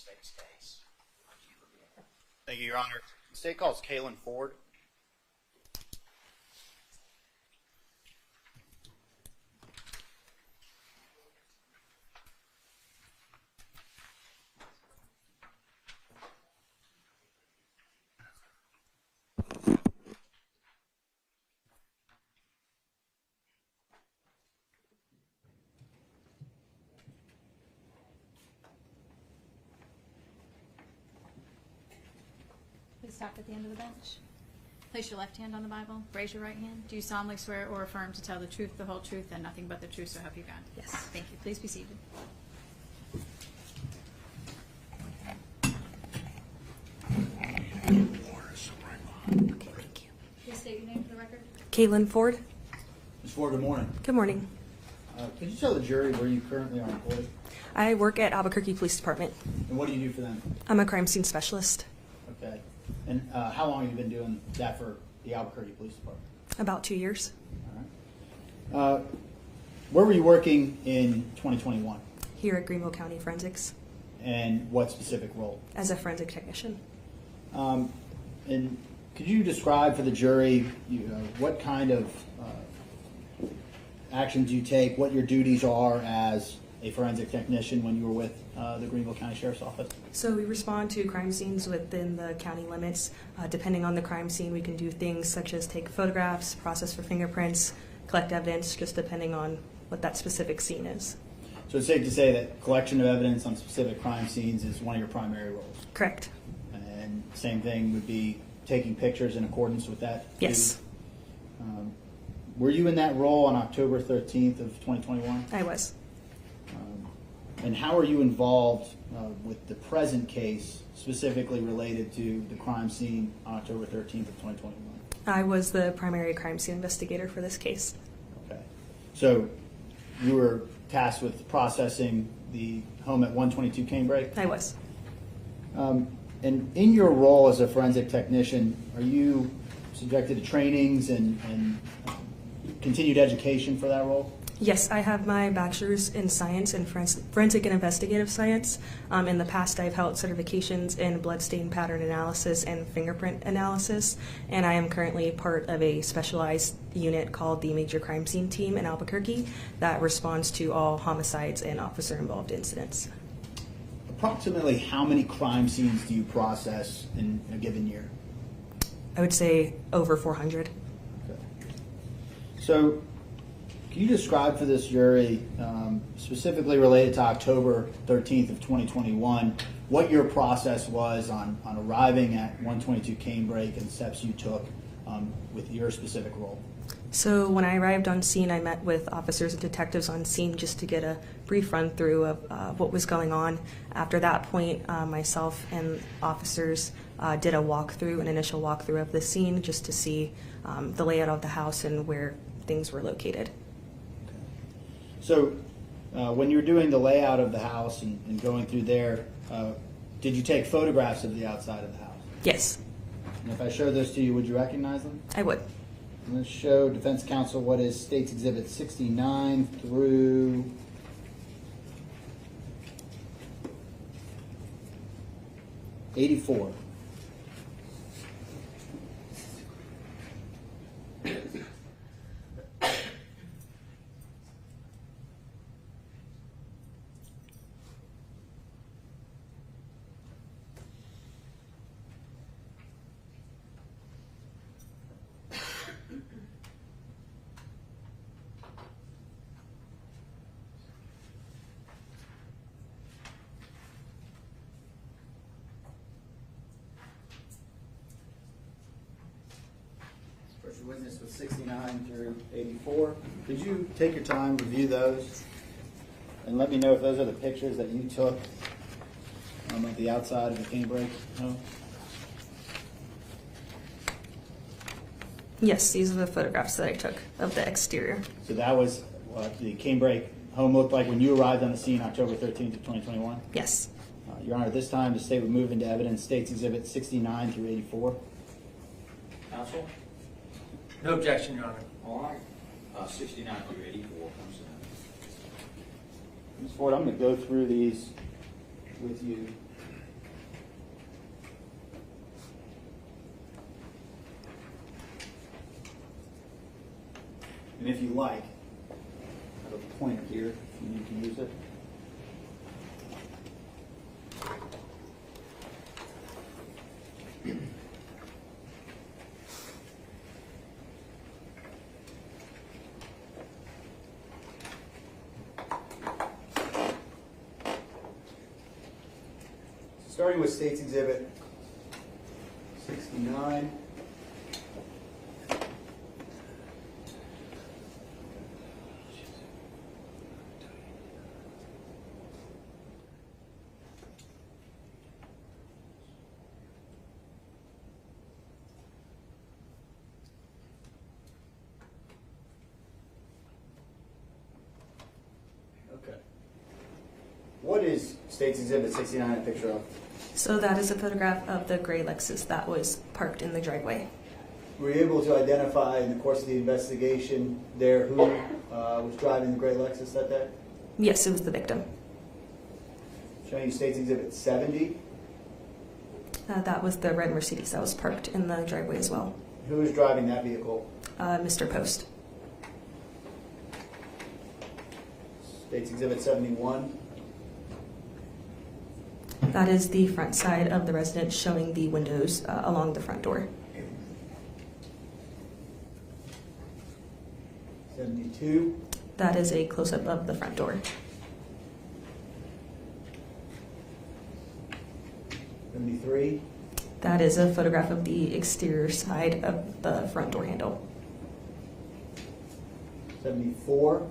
state's case. Thank you, Your Honor. The state calls Kaelyn Ford. Please stop at the end of the bench. Place your left hand on the Bible. Raise your right hand. Do you solemnly swear or affirm to tell the truth, the whole truth, and nothing but the truth, so help you God? Yes. Thank you. Please be seated. Okay, thank you. Please state your name for the record. Kaelyn Ford. Ms. Ford, good morning. Good morning. Could you tell the jury where you currently are employed? I work at Albuquerque Police Department. And what do you do for them? I'm a crime scene specialist. Okay. And how long have you been doing that for the Albuquerque Police Department? About 2 years. All right. Where were you working in 2021? Here at Greenville County Forensics And what specific role? as a forensic technician. And could you describe for the jury what kind of actions you take, what your duties are as a forensic technician when you were with the Greenville County Sheriff's Office? So we respond to crime scenes within the county limits. Depending on the crime scene, we can do things such as take photographs, process for fingerprints, collect evidence, just depending on what that specific scene is. So it's safe to say that collection of evidence on specific crime scenes is one of your primary roles? Correct. And same thing would be taking pictures in accordance with that? Yes. duty? Were you in that role on October 13th of 2021? I was. And how are you involved with the present case, specifically related to the crime scene on October 13th of 2021? I was the primary crime scene investigator for this case. Okay. So you were tasked with processing the home at 122 Canebrake? I was. And in your role as a forensic technician, are you subjected to trainings and continued education for that role? Yes, I have my bachelor's in science and forensic and investigative science. In the past, I've held certifications in bloodstain pattern analysis and fingerprint analysis, and I am currently part of a specialized unit called the Major Crime Scene Team in Albuquerque that responds to all homicides and officer-involved incidents. Approximately how many crime scenes do you process in a given year? I would say over 400. Okay. So can you describe for this jury, specifically related to October 13th of 2021, what your process was on arriving at 122 Canebrake and steps you took with your specific role? So when I arrived on scene, I met with officers and detectives on scene just to get a brief run through of what was going on. After that point, myself and officers did an initial walkthrough of the scene just to see the layout of the house and where things were located. So when you were doing the layout of the house and going through there, did you take photographs of the outside of the house? Yes, And if I showed those to you, would you recognize them? I would. Let's show defense counsel what is State's Exhibit 69 through 84. First witness was 69 through 84. Could you take your time, review those, and let me know if those are the pictures that you took of the outside of the Canebrake home? Yes, these are the photographs that I took of the exterior. So that was what the Canebrake home looked like when you arrived on the scene October 13th of 2021? Yes. Your Honor, at this time, the State would move into evidence State's Exhibit 69 through 84. Counsel? No objection, Your Honor. All right. 69 through 84 comes in. Ms. Ford, I'm going to go through these with you. And if you like, I have a pointer here if you need to use it. Starting with State's Exhibit 69. Okay. What is State's Exhibit 69 a picture of? So that is a photograph of the gray Lexus that was parked in the driveway. Were you able to identify in the course of the investigation there who was driving the gray Lexus that day? Yes, it was the victim. Showing you State's Exhibit 70. That was the red Mercedes that was parked in the driveway as well. Who was driving that vehicle? Mr. Post. State's Exhibit 71. That is the front side of the residence showing the windows along the front door. 72. That is a close-up of the front door. 73. That is a photograph of the exterior side of the front door handle. 74.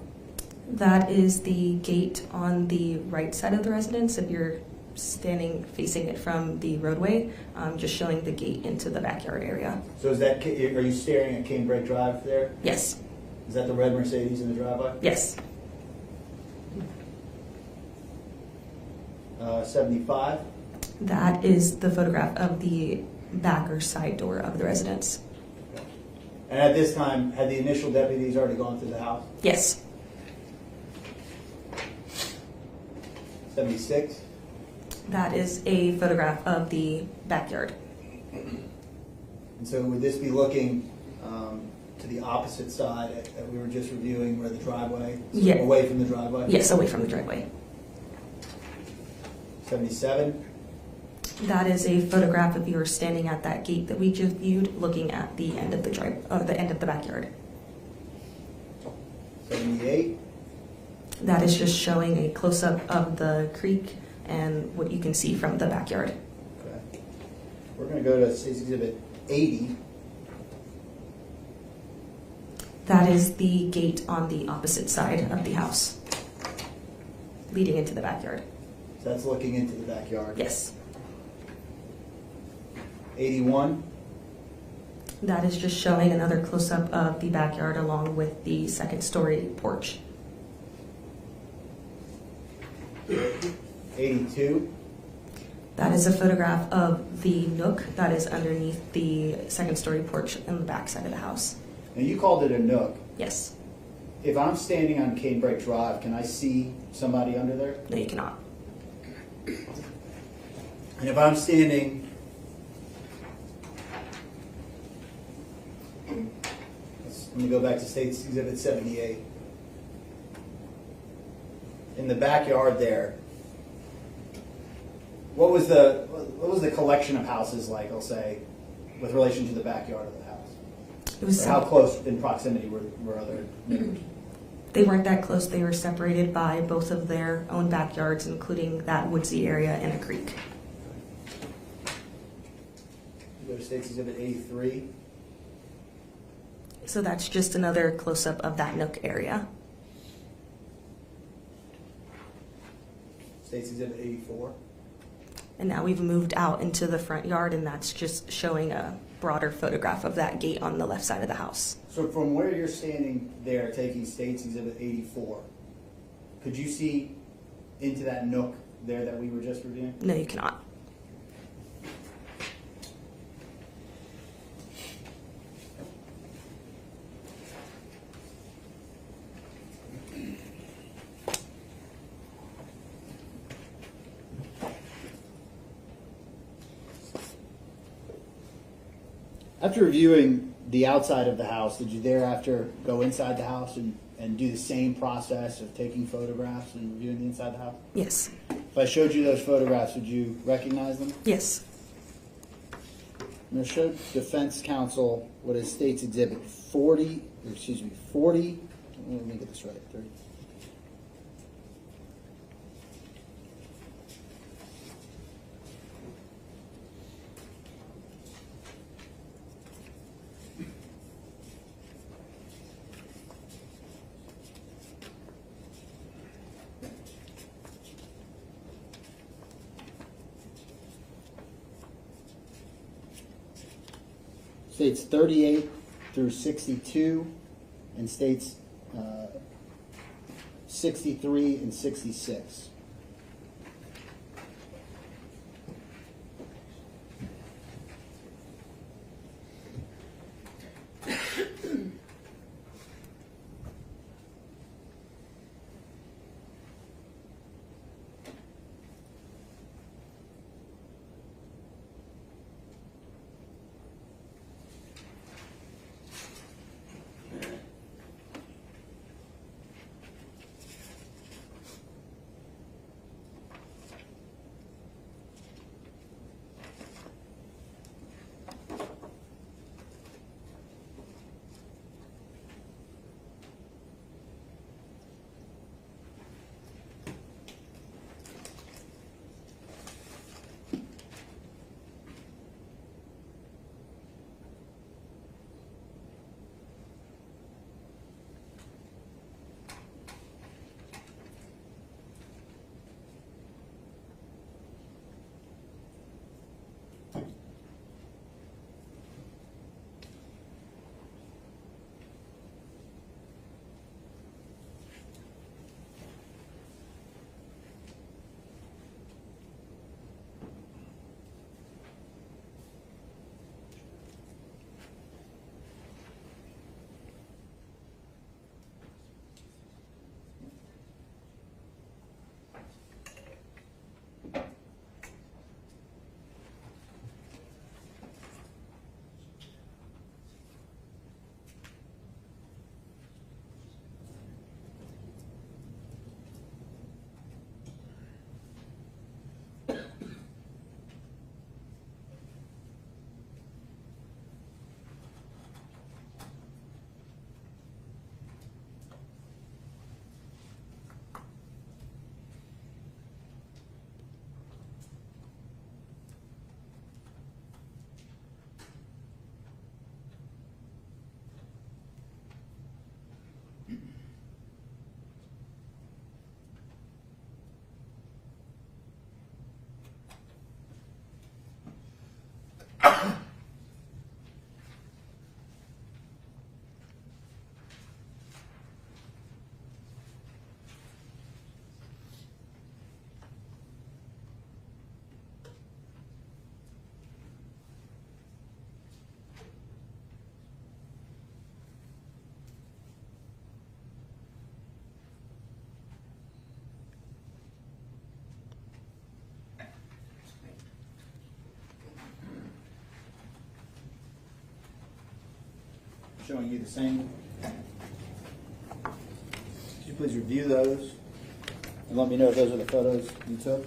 That is the gate on the right side of the residence. If you're standing facing it from the roadway, just showing the gate into the backyard area. So is that, are you staring at Canebrake Drive there? Yes. Is that the red Mercedes in the driveway? Yes. 75. That is the photograph of the back or side door of the residence. And at this time, had the initial deputies already gone through the house? Yes. 76. That is a photograph of the backyard. And so would this be looking to the opposite side that we were just reviewing, where the driveway, Yeah. away from the driveway? Yes, away from the driveway. 77. That is a photograph if you were standing at that gate that we just viewed, looking at the end of the the end of the backyard. 78. That is just showing a close-up of the creek and what you can see from the backyard. Okay. We're going to go to State's Exhibit 80. That is the gate on the opposite side of the house, leading into the backyard. So that's looking into the backyard. Yes. 81. That is just showing another close-up of the backyard along with the second-story porch. 82. That is a photograph of the nook that is underneath the second-story porch in the back side of the house. Now you called it a nook. Yes. If I'm standing on Canebrake Drive, can I see somebody under there? No, you cannot. And if I'm standing, let me go back to State's Exhibit 78. In the backyard there, what was the collection of houses like, I'll say, with relation to the backyard of the house? It was Or how close in proximity were other neighbors? They weren't that close. They were separated by both of their own backyards, including that woodsy area and a creek. Go to State's Exhibit 83. So that's just another close-up of that nook area. State's Exhibit 84. And now we've moved out into the front yard, and that's just showing a broader photograph of that gate on the left side of the house. So from where you're standing there, taking State's Exhibit 84, could you see into that nook there that we were just reviewing? No, you cannot. After reviewing the outside of the house, did you thereafter go inside the house and do the same process of taking photographs and reviewing the inside of the house? Yes. If I showed you those photographs, would you recognize them? Yes. I'm going to show defense counsel what is State's Exhibit 40, let me get this right, 30. States 38 through 62, and states 63 and 66. Showing you the same. Could you please review those and let me know if those are the photos you took?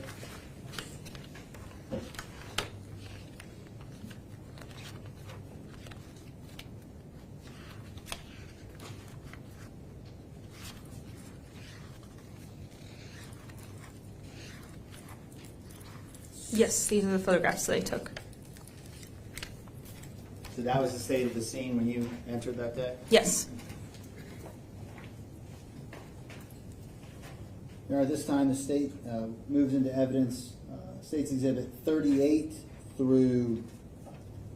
Yes, these are the photographs that I took. So that was the state of the scene when you entered that day? Yes. Now, at this time, the state moves into evidence State's Exhibit 38 through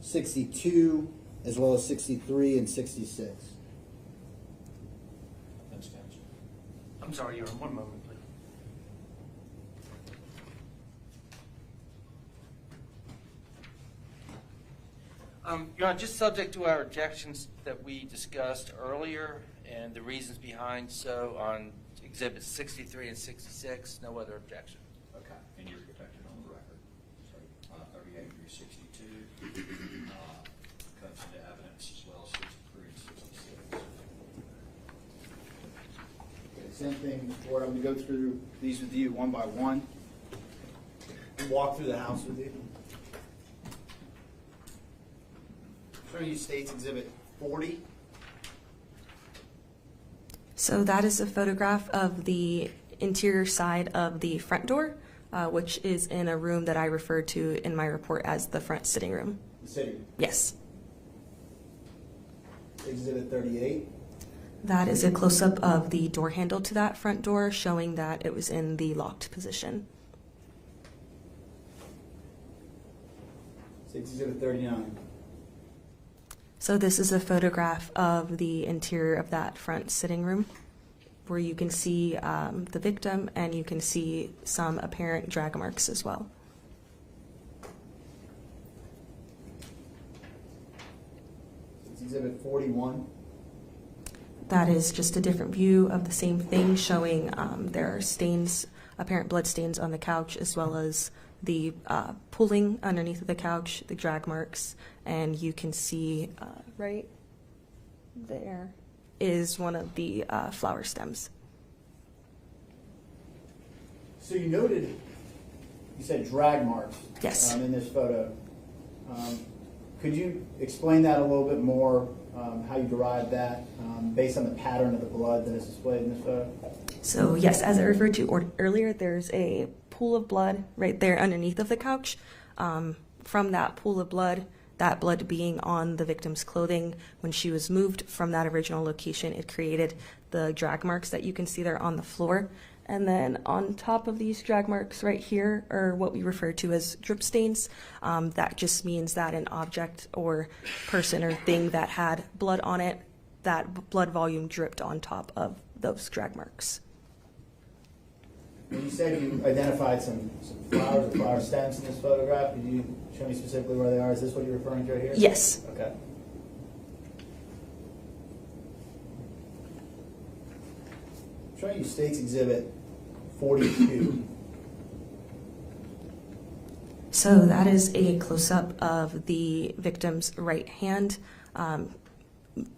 62, as well as 63 and 66. Defense counsel. I'm sorry, you're on one moment, please. Your Honor, just subject to our objections that we discussed earlier and the reasons behind so on Exhibits 63 and 66, no other objection. Okay, and you're protected on the record. So 38 through 62 comes into evidence as well as 63 Same thing, Ford. I'm going to go through these with you one by one and walk through the house with you. Showing you State's Exhibit 40. So that is a photograph of the interior side of the front door, which is in a room that I referred to in my report as the front sitting room. The city. Yes. Exhibit 38. That is a close-up of the door handle to that front door, showing that it was in the locked position. Exhibit 39. So this is a photograph of the interior of that front sitting room, where you can see the victim and you can see some apparent drag marks as well. It's Exhibit 41. That is just a different view of the same thing, showing there are stains, apparent blood stains on the couch, as well as the pulling underneath of the couch, the drag marks, and you can see right there is one of the flower stems. So you noted, you said drag marks. Yes. In this photo. Could you explain that a little bit more, how you derived that based on the pattern of the blood that is displayed in this photo? So yes, as I referred to earlier, there's a pool of blood right there underneath of the couch. From that pool of blood, that blood being on the victim's clothing, when she was moved from that original location, it created the drag marks that you can see there on the floor. And then on top of these drag marks right here are what we refer to as drip stains. That just means that an object or person or thing that had blood on it, that blood volume dripped on top of those drag marks. When you said you identified some flowers or flower stems in this photograph, could you show me specifically where they are? Is this what you're referring to right here? Yes. Okay. Showing you State's Exhibit 42. So that is a close-up of the victim's right hand,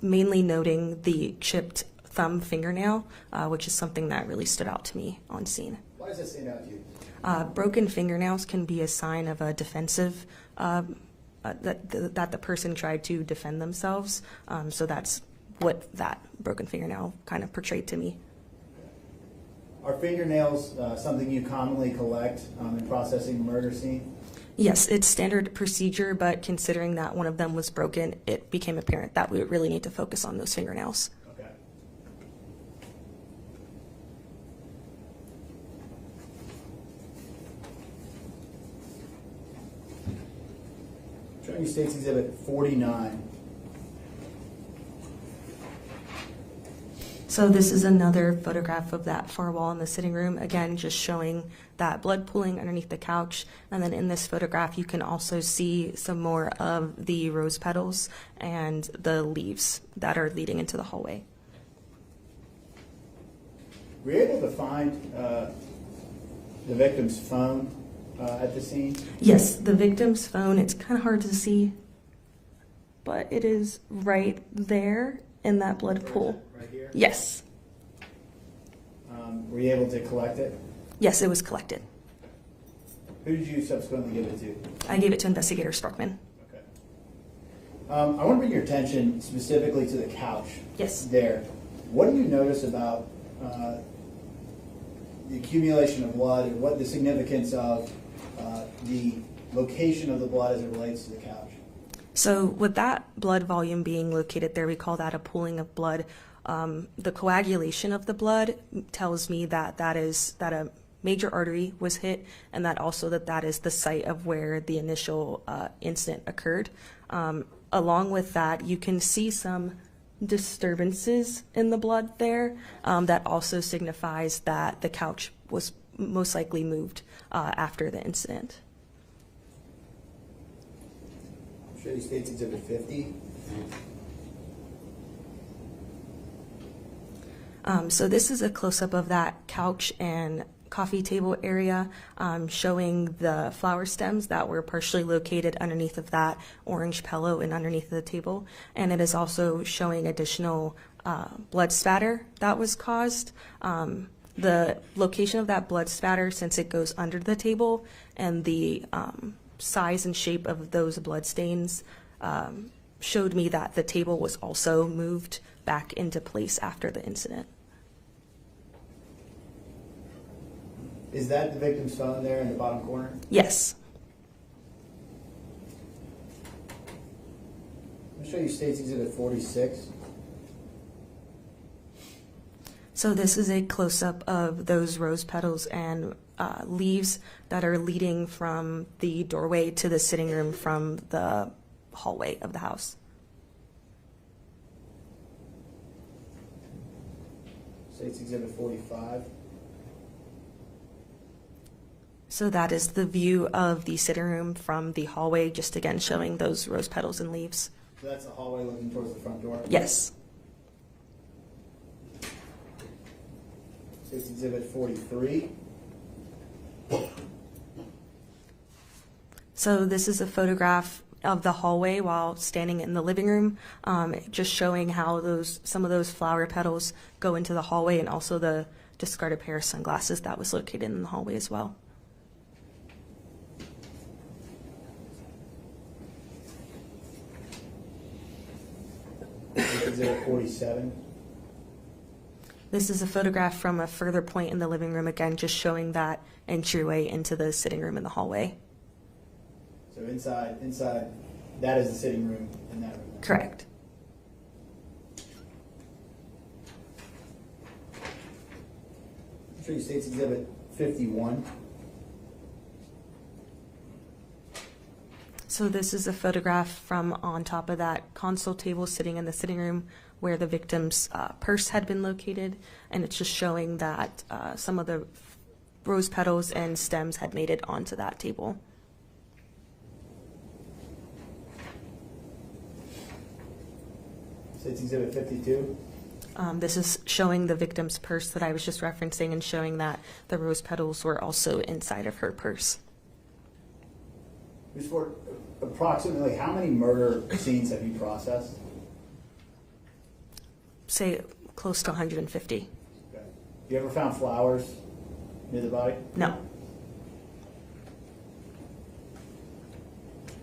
mainly noting the chipped thumb fingernail, which is something that really stood out to me on scene. Why does that stand out to you? Broken fingernails can be a sign of a defensive, that the person tried to defend themselves. So that's what that broken fingernail kind of portrayed to me. Are fingernails something you commonly collect in processing a murder scene? Yes, it's standard procedure, but considering that one of them was broken, it became apparent that we really need to focus on those fingernails. Okay. Showing you State's Exhibit 49. So this is another photograph of that far wall in the sitting room, again just showing that blood pooling underneath the couch. And then in this photograph you can also see some more of the rose petals and the leaves that are leading into the hallway. Were you able to find the victim's phone at the scene? Yes, the victim's phone, it's kind of hard to see, but it is right there in that blood pool. Right here? Yes. Were you able to collect it? Yes, it was collected. Who did you subsequently give it to? I gave it to Investigator Starkman. Okay. I want to bring your attention specifically to the couch. Yes. There. What do you notice about the accumulation of blood and what the significance of the location of the blood as it relates to the couch? So with that blood volume being located there, we call that a pooling of blood. The coagulation of the blood tells me that a major artery was hit, and that also that is the site of where the initial incident occurred. Along with that, you can see some disturbances in the blood there that also signifies that the couch was most likely moved after the incident. Show you State's Exhibit 50. So this is a close-up of that couch and coffee table area, showing the flower stems that were partially located underneath of that orange pillow and underneath the table. And it is also showing additional blood spatter that was caused. The location of that blood spatter, since it goes under the table, and the size and shape of those blood stains showed me that the table was also moved back into place after the incident. Is that the victim's phone there in the bottom corner? Yes. Let me show you State's Exhibit 46. So this is a close-up of those rose petals and leaves that are leading from the doorway to the sitting room from the hallway of the house. State's Exhibit 45. So that is the view of the sitting room from the hallway, just again showing those rose petals and leaves. So that's the hallway looking towards the front door? Yes. State's Exhibit 43. So this is a photograph of the hallway while standing in the living room, just showing how some of those flower petals go into the hallway, and also the discarded pair of sunglasses that was located in the hallway as well. Exhibit 47. This is a photograph from a further point in the living room, again just showing that entryway into the sitting room in the hallway. So inside, that is the sitting room in that room. Correct. I'll show you State's Exhibit 51. So this is a photograph from on top of that console table sitting in the sitting room where the victim's purse had been located, and it's just showing that some of the rose petals and stems had made it onto that table. State's Exhibit 52. This is showing the victim's purse that I was just referencing, and showing that the rose petals were also inside of her purse. Ms. Ford, approximately how many murder scenes have you processed? Say close to 150. Okay. You ever found flowers near the body? No.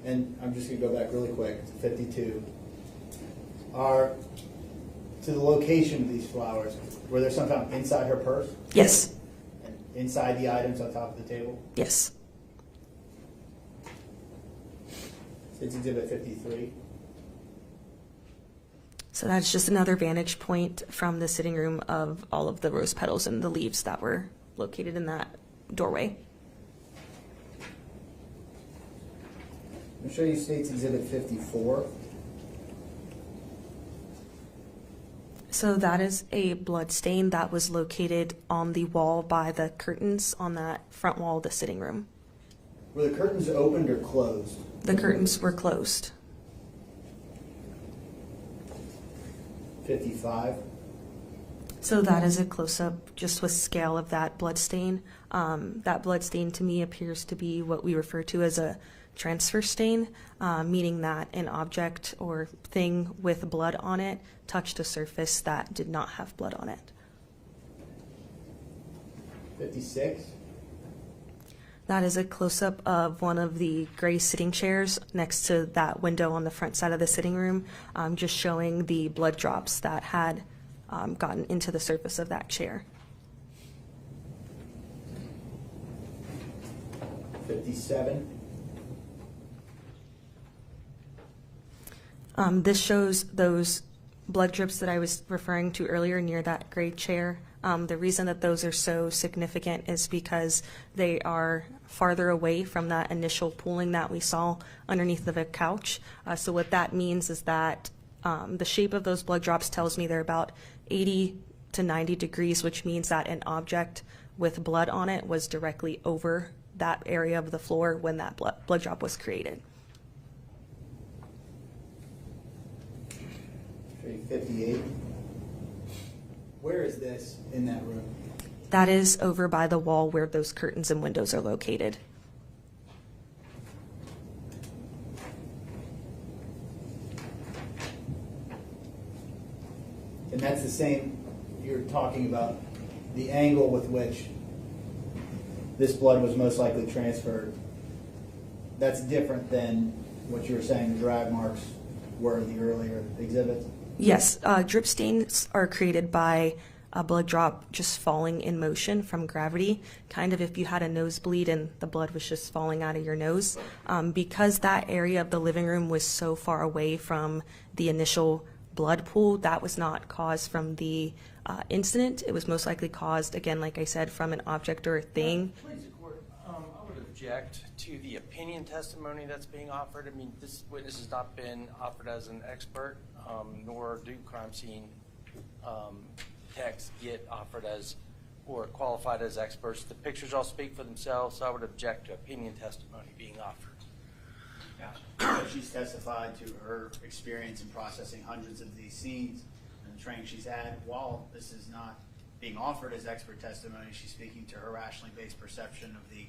And I'm just going to go back really quick to 52. To the location of these flowers, were there some found inside her purse? Yes. And inside the items on top of the table? Yes. State's Exhibit 53. So that's just another vantage point from the sitting room of all of the rose petals and the leaves that were located in that doorway. I'll show you State's Exhibit 54. So that is a blood stain that was located on the wall by the curtains on that front wall of the sitting room. Were the curtains opened or closed? The curtains were closed. 55. So that is a close-up just with scale of that blood stain. That blood stain to me appears to be what we refer to as a transfer stain, meaning that an object or thing with blood on it touched a surface that did not have blood on it. 56. That is a close-up of one of the gray sitting chairs next to that window on the front side of the sitting room, just showing the blood drops that had gotten into the surface of that chair. 57. This shows those blood drips that I was referring to earlier near that gray chair. The reason that those are so significant is because they are farther away from that initial pooling that we saw underneath the couch. So what that means is that the shape of those blood drops tells me they're about 80 to 90 degrees, which means that an object with blood on it was directly over that area of the floor when that blood drop was created. 58. Where is this in that room? That is over by the wall where those curtains and windows are located. And that's the same, you're talking about the angle with which this blood was most likely transferred. That's different than what you were saying the drag marks were in the earlier exhibits? Yes, drip stains are created by a blood drop just falling in motion from gravity, kind of if you had a nosebleed and the blood was just falling out of your nose. Because that area of the living room was so far away from the initial blood pool, that was not caused from the incident. It was most likely caused, again, like I said, from an object or a thing. Please, the court, I would object to the opinion testimony that's being offered. I mean, this witness has not been offered as an expert, nor do crime scene techs get offered as or qualified as experts. The pictures all speak for themselves, so I would object to opinion testimony being offered. Gotcha. She's testified to her experience in processing hundreds of these scenes and the training she's had. While this is not being offered as expert testimony, she's speaking to her rationally based perception of the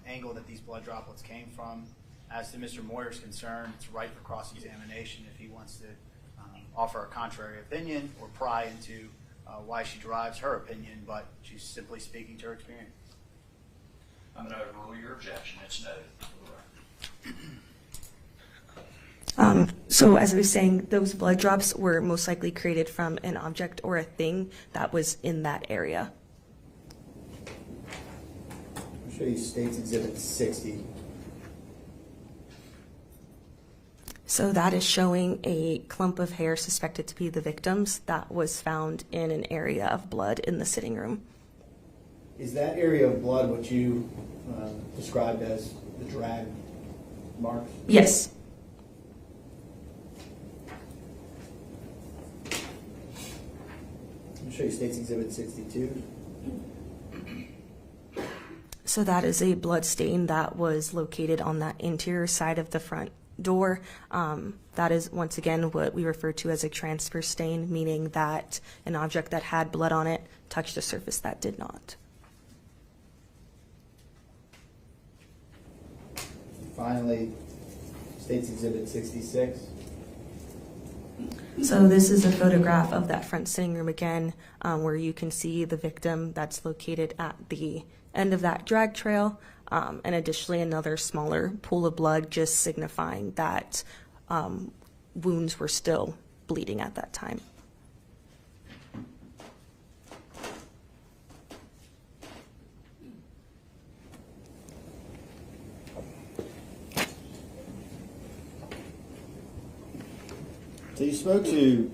angle that these blood droplets came from. As to Mr. Moyer's concern, it's right for cross-examination if he wants to offer a contrary opinion or pry into why she derives her opinion, but she's simply speaking to her experience. I'm going to overrule your objection. It's noted. So as I was saying, those blood drops were most likely created from an object or a thing that was in that area. I'll show you State's Exhibit 60. So that is showing a clump of hair suspected to be the victim's that was found in an area of blood in the sitting room. Is that area of blood what you described as the drag marks? Yes. I'll show you State's Exhibit 62. So that is a blood stain that was located on that interior side of the front door. That is, once again, what we refer to as a transfer stain, meaning that an object that had blood on it touched a surface that did not. Finally, State's Exhibit 66. So this is a photograph of that front sitting room again, where you can see the victim that's located at the end of that drag trail, and additionally another smaller pool of blood, just signifying that wounds were still bleeding at that time. So you spoke to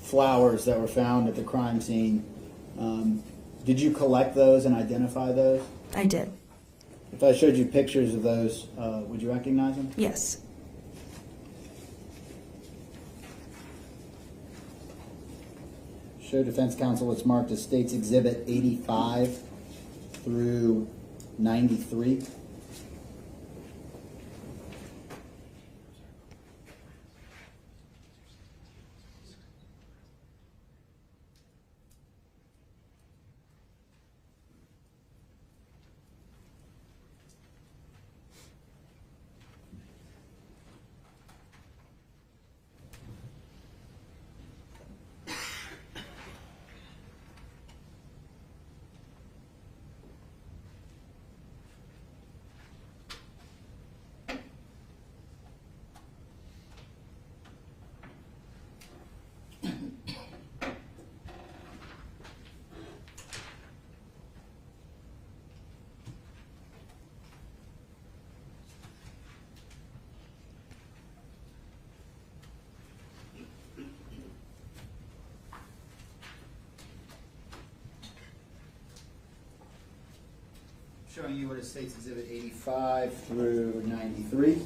flowers that were found at the crime scene. Did you collect those and identify those? I did. If I showed you pictures of those, would you recognize them? Yes. Show defense counsel what's marked as State's Exhibit 85 through 93. Showing you what is State's Exhibit 85 through 93.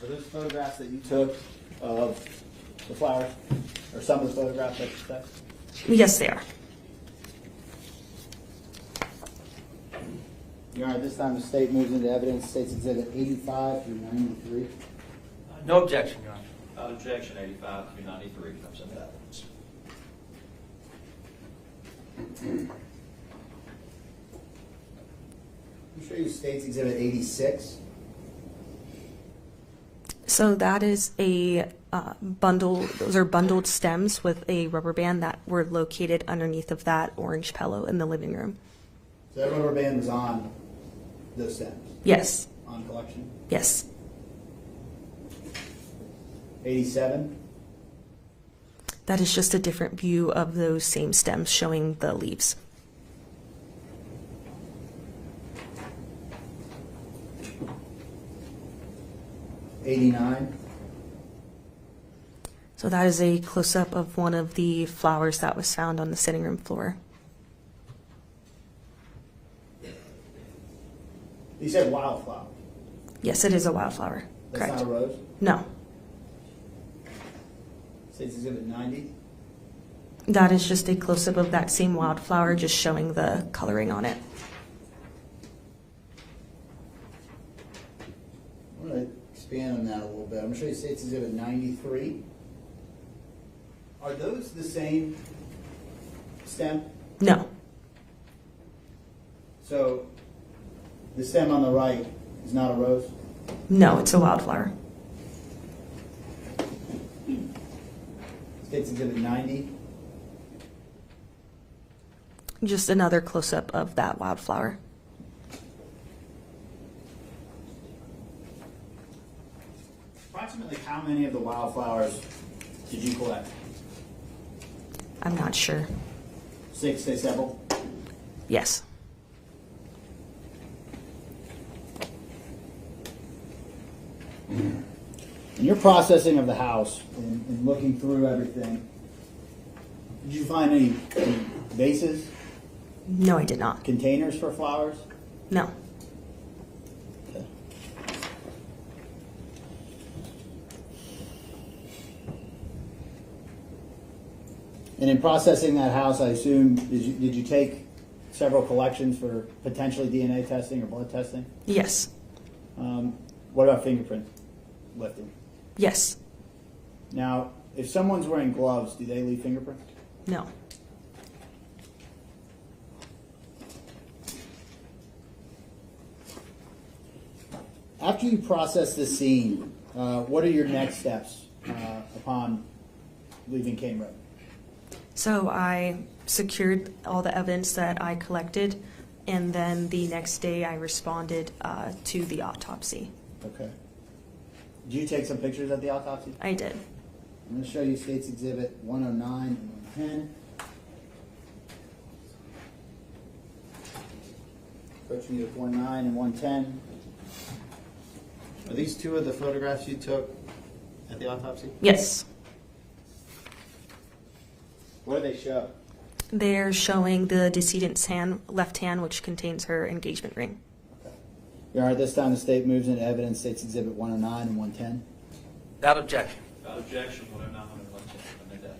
Are those photographs that you took of the flowers, or some of the photographs, I should say? Yes, they are. Your Honor, this time the State moves into evidence State's Exhibit 85 through 93. No objection, Your Honor. Objection 85 through 93 comes into evidence. I'll show you State's Exhibit 86. So that is a bundle. Those are bundled stems with a rubber band that were located underneath of that orange pillow in the living room. So that rubber band was on those stems? Yes. On collection? Yes. 87? That is just a different view of those same stems showing the leaves. '89? So that is a close-up of one of the flowers that was found on the sitting room floor. You said wildflower. Yes, it is a wildflower. That's Correct. not a rose? No. State's Exhibit 90? That is just a close-up of that same wildflower, just showing the coloring on it. I'm going to expand on that a little bit. I'm going to show you State's Exhibit 93. Are those the same stem? No. So the stem on the right is not a rose? No, it's a wildflower. State's Exhibit 90. Just another close-up of that wildflower. Approximately how many of the wildflowers did you collect? I'm not sure. 6, say several? Yes. In your processing of the house and looking through everything, did you find any vases, No, I did not. containers for flowers? No. Okay. And in processing that house, I assume, did you take several collections for potentially DNA testing or blood testing? Yes. What about fingerprint lifting? Yes. Now, if someone's wearing gloves, do they leave fingerprints? No. After you process the scene, what are your next steps upon leaving Cane Road? So I secured all the evidence that I collected, and then the next day I responded to the autopsy. Okay. Did you take some pictures at the autopsy? I did. I'm going to show you State's Exhibit 109 and 110. Approaching you with 109 and 110. Are these two of the photographs you took at the autopsy? Yes. What do they show? They're showing the decedent's hand, left hand, which contains her engagement ring. Okay. Your Honor, at this time the state moves into evidence State's Exhibit 109 and 110. Without objection. Without objection, 109, 110.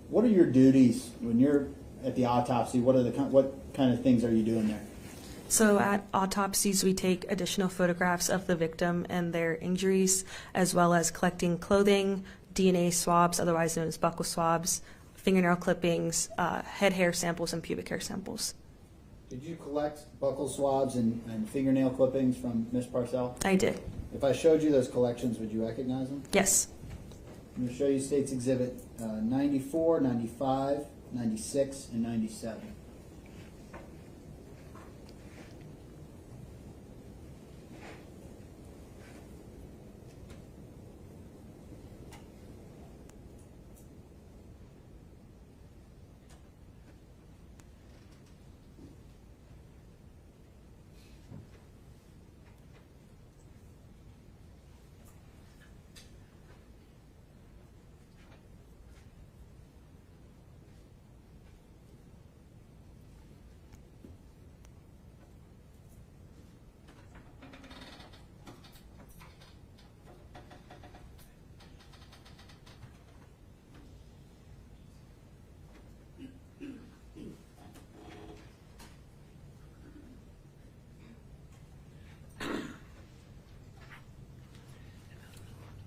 What are your duties when you're at the autopsy? What kind of things are you doing there? So at autopsies, we take additional photographs of the victim and their injuries, as well as collecting clothing, DNA swabs, otherwise known as buccal swabs, fingernail clippings, head hair samples, and pubic hair samples. Did you collect buccal swabs and fingernail clippings from Miss Parcell? I did. If I showed you those collections, would you recognize them? Yes. I'm going to show you State's Exhibit 94, 95, 96, and 97.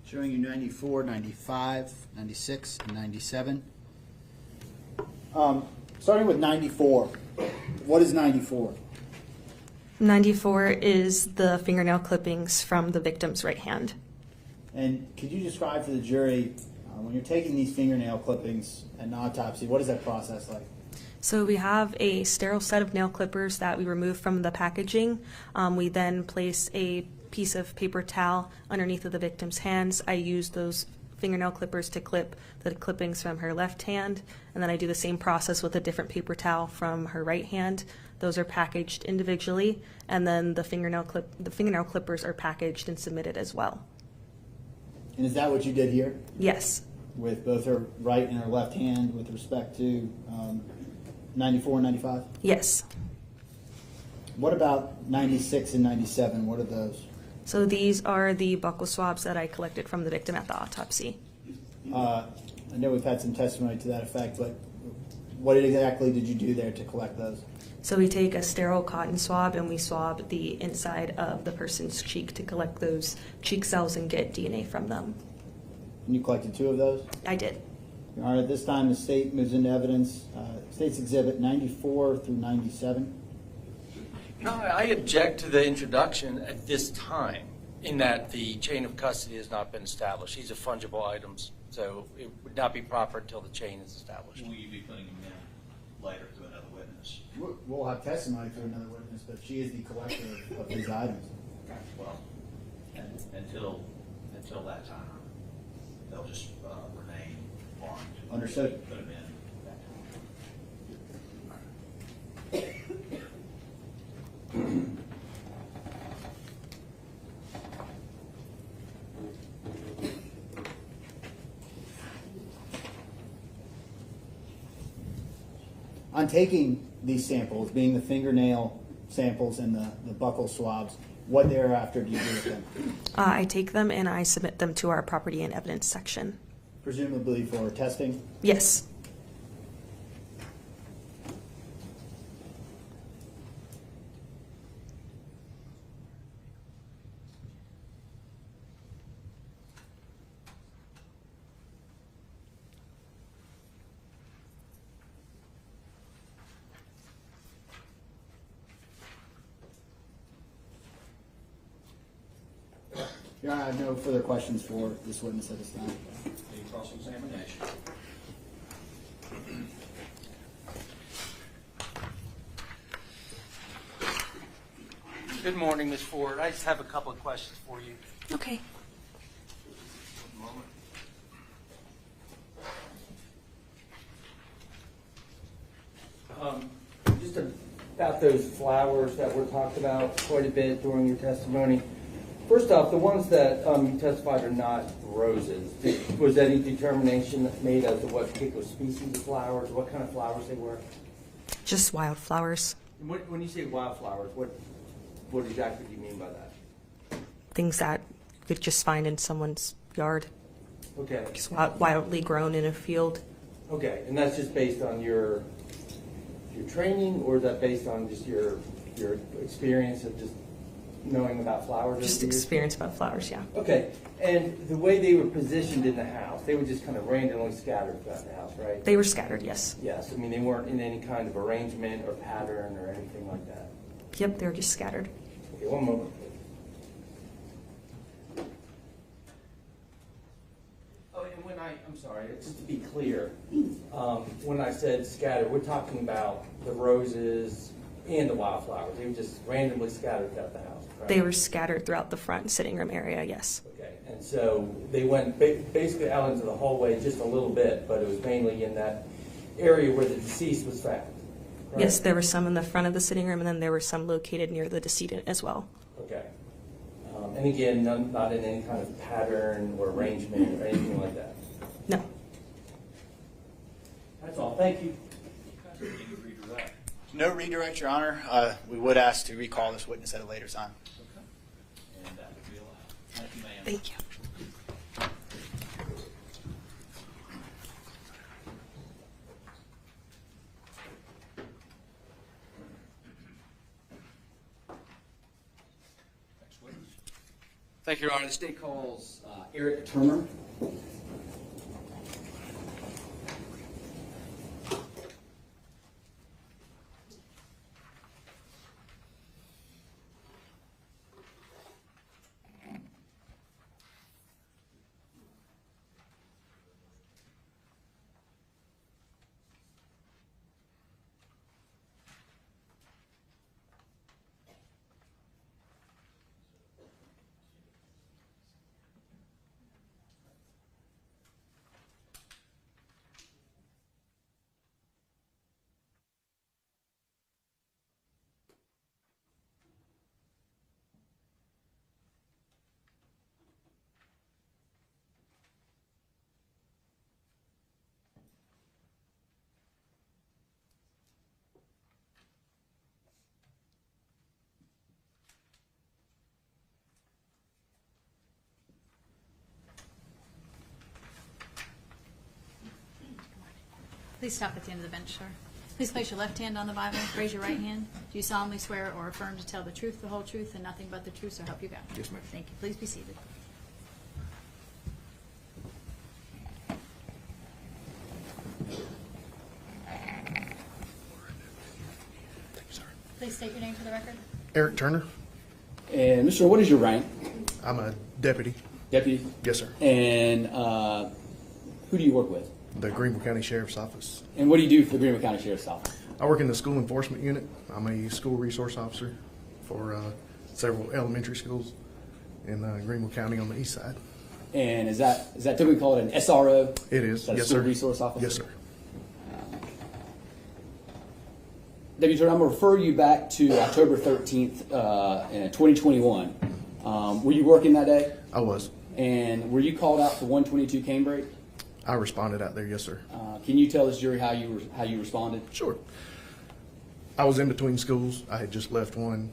Showing you 94, 95, 96, and 97. Starting with 94. What is 94? 94 is the fingernail clippings from the victim's right hand. And could you describe for the jury, when you're taking these fingernail clippings at an autopsy, what is that process like? So we have a sterile set of nail clippers that we remove from the packaging. We then place a piece of paper towel underneath of the victim's hands. I use those fingernail clippers to clip the clippings from her left hand, and then I do the same process with a different paper towel from her right hand. Those are packaged individually, and then the fingernail clippers are packaged and submitted as well. And is that what you did here? Yes. With both her right and her left hand with respect to 94 and 95? Yes. What about 96 and 97? What are those? So these are the buccal swabs that I collected from the victim at the autopsy. I know we've had some testimony to that effect, but what exactly did you do there to collect those? So we take a sterile cotton swab and we swab the inside of the person's cheek to collect those cheek cells and get DNA from them. And you collected 2 of those? I did. All right, at this time, the state moves into evidence. State's Exhibit 94 through 97. No, I object to the introduction at this time, in that the chain of custody has not been established. These are fungible items, so it would not be proper until the chain is established. Will you be putting them in later to another witness? We'll have testimony through another witness, but she is the collector of these items. Well, and until that time, they'll just remain armed. Understood. Put them in. On taking these samples, being the fingernail samples and the buccal swabs, what thereafter do you do with them? I take them and I submit them to our property and evidence section. Presumably for testing? Yes. Your Honor, I have no further questions for this witness at this time. Any cross-examination? Good morning, Ms. Ford. I just have a couple of questions for you. Okay. One moment. Just about those flowers that were talked about quite a bit during your testimony. First off, the ones that you testified are not roses. Was any determination made as to what particular species of flowers, what kind of flowers they were? Just wildflowers. When you say wildflowers, what exactly do you mean by that? Things that you could just find in someone's yard. Okay. Just wildly grown in a field. Okay, and that's just based on your training, or is that based on just your experience of just knowing about flowers? Just experience about flowers, yeah. Okay, and the way they were positioned in the house, they were just kind of randomly scattered throughout the house, right? They were scattered, yes. Yes, I mean, they weren't in any kind of arrangement or pattern or anything like that. Yep, they were just scattered. Okay, one moment. Oh, and I'm sorry, just to be clear, when I said scattered, we're talking about the roses and the wildflowers. They were just randomly scattered throughout the house, correct? They were scattered throughout the front sitting room area, yes. Okay, and so they went basically out into the hallway just a little bit, but it was mainly in that area where the deceased was found, correct? Yes, there were some in the front of the sitting room, and then there were some located near the decedent as well. Okay. And again, not in any kind of pattern or arrangement or anything like that? No. That's all. Thank you. No redirect, Your Honor. We would ask to recall this witness at a later time. Okay. And that would be allowed. Thank you, ma'am. Thank you. Next witness. Thank you, Your Honor. The state calls Eric Turner. Please stop at the end of the bench, sir. Please place your left hand on the Bible. Raise your right hand. Do you solemnly swear or affirm to tell the truth, the whole truth, and nothing but the truth, so help you God? Yes, ma'am. Thank you. Please be seated. Please state your name for the record. Eric Turner. And Mr. What is your rank? I'm a deputy. Deputy? Yes, sir. And who do you work with? The Greenville County Sheriff's Office. And what do you do for the Greenville County Sheriff's Office? I work in the school enforcement unit. I'm a school resource officer for several elementary schools in Greenville County on the east side. And is that typically called an SRO? It is. Is that a Yes, school sir. resource officer? Yes, sir. Deputy Turner, I'm going to refer you back to October 13th, in 2021. Were you working that day? I was. And were you called out for 122 canebrake? I responded out there. Yes, sir. Can you tell this jury how you responded? Sure. I was in between schools. I had just left one.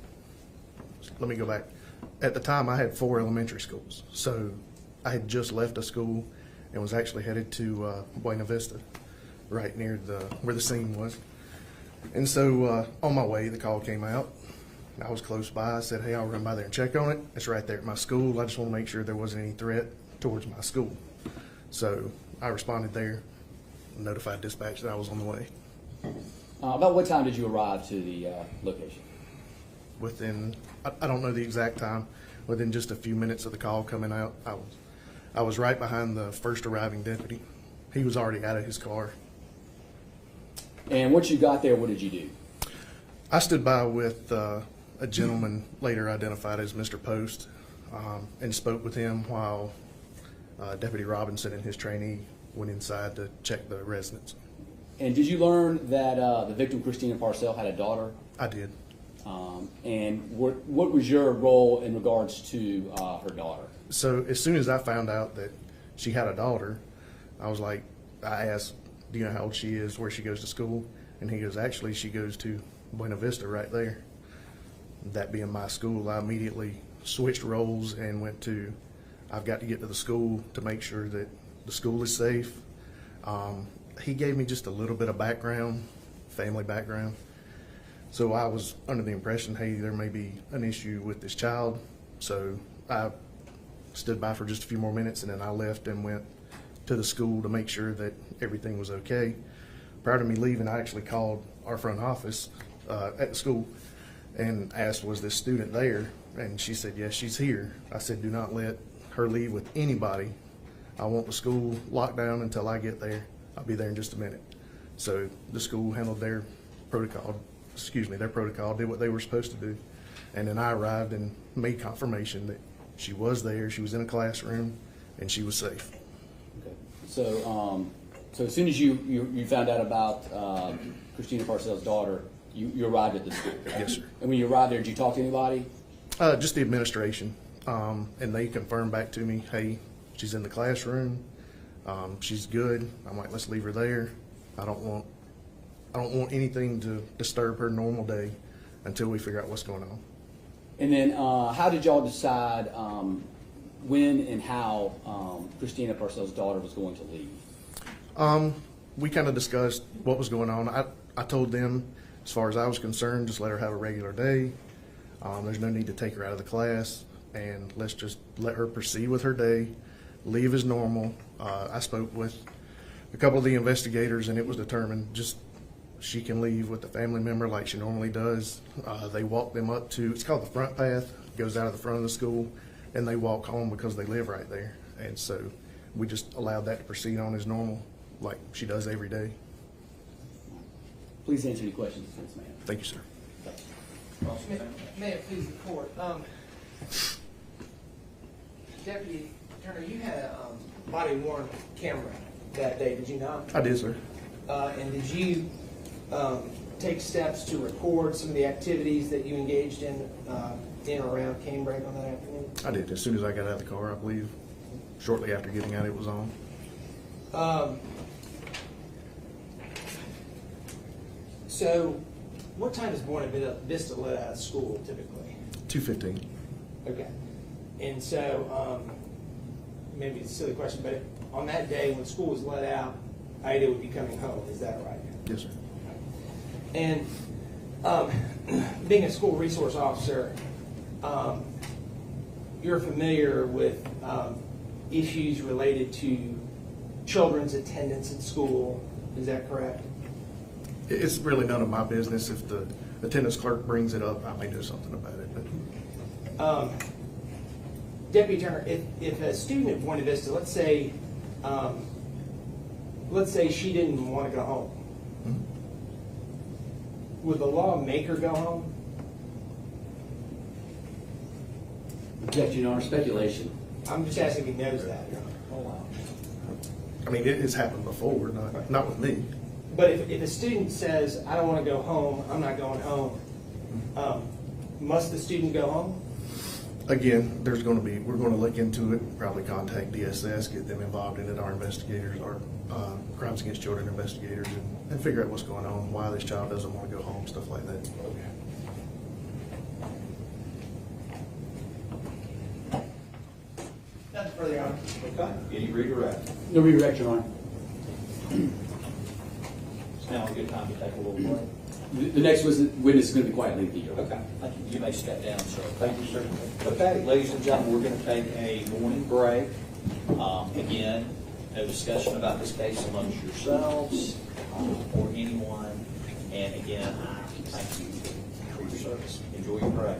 Let me go back. At the time, I had 4 elementary schools. So I had just left a school and was actually headed to Buena Vista, right near where the scene was. And so on my way, the call came out. I was close by. I said, hey, I'll run by there and check on it. It's right there at my school. I just want to make sure there wasn't any threat towards my school. So I responded there, notified dispatch that I was on the way. About what time did you arrive to the location? Within, I don't know the exact time, within just a few minutes of the call coming out, I was right behind the first arriving deputy. He was already out of his car. And once you got there, what did you do? I stood by with a gentleman later identified as Mr. Post and spoke with him while Deputy Robinson and his trainee went inside to check the residence. And did you learn that the victim, Christina Parcell, had a daughter? I did. And what was your role in regards to her daughter? So as soon as I found out that she had a daughter, I asked, do you know how old she is, where she goes to school? And he goes, actually, she goes to Buena Vista right there. That being my school, I immediately switched roles and went to, I've got to get to the school to make sure that the school is safe. He gave me just a little bit of background, family background. So I was under the impression, hey, there may be an issue with this child. So I stood by for just a few more minutes, and then I left and went to the school to make sure that everything was okay. Prior to me leaving, I actually called our front office at the school and asked, was this student there? And she said, yes, she's here. I said, do not let her leave with anybody. I want the school locked down until I get there. I'll be there in just a minute. So the school handled their protocol, did what they were supposed to do. And then I arrived and made confirmation that she was there, she was in a classroom, and she was safe. Okay. So as soon as you found out about Christina Parcell's daughter, you arrived at the school? Yes, sir. And when you arrived there, did you talk to anybody? Just the administration. And they confirmed back to me, hey, she's in the classroom, she's good. I'm like, let's leave her there. I don't want anything to disturb her normal day until we figure out what's going on. And then how did y'all decide when and how Christina Parcell's daughter was going to leave? We kind of discussed what was going on. I told them, as far as I was concerned, just let her have a regular day. There's no need to take her out of the class, and let's just let her proceed with her day, leave as normal. I spoke with a couple of the investigators, and it was determined just she can leave with the family member like she normally does. They walk them up to, it's called the front path, goes out of the front of the school, and they walk home because they live right there. And so we just allowed that to proceed on as normal, like she does every day. Please answer any questions, ma'am. Thank you, sir. May it please the court. Deputy Turner, you had a body-worn camera that day, did you not? I did, sir. And did you take steps to record some of the activities that you engaged in or around canebrake on that afternoon? I did. As soon as I got out of the car, I believe, shortly after getting out, it was on. So, what time is Buena Vista let out of school typically? 2:15. Okay. And so, maybe it's a silly question, but on that day when school was let out, Ida would be coming home, is that right? Yes, sir. And being a school resource officer, you're familiar with issues related to children's attendance at school, is that correct? It's really none of my business. If the attendance clerk brings it up, I may do something about it. But Deputy Turner, if a student at Buena Vista, let's say she didn't want to go home, would the law make her go home? Objection, Your Honor, speculation. I'm just asking if he knows that. I mean, it has happened before, not with me. But if a student says, I don't want to go home, I'm not going home, must the student go home? Again, we're going to look into it, probably contact DSS, get them involved in it, our investigators, our crimes against children investigators, and figure out what's going on, why this child doesn't want to go home, stuff like that. Nothing further, Your Honor. Okay, any redirect? No redirect, Your Honor. It's now a good time to take a little break. The next witness is going to be quite lengthy, Your Honor. Okay, thank you. You may step down, sir. Thank you, sir. Okay, ladies and gentlemen, we're going to take a morning break. Again, no discussion about this case amongst yourselves or anyone. And again, thank you for your service. Enjoy your break.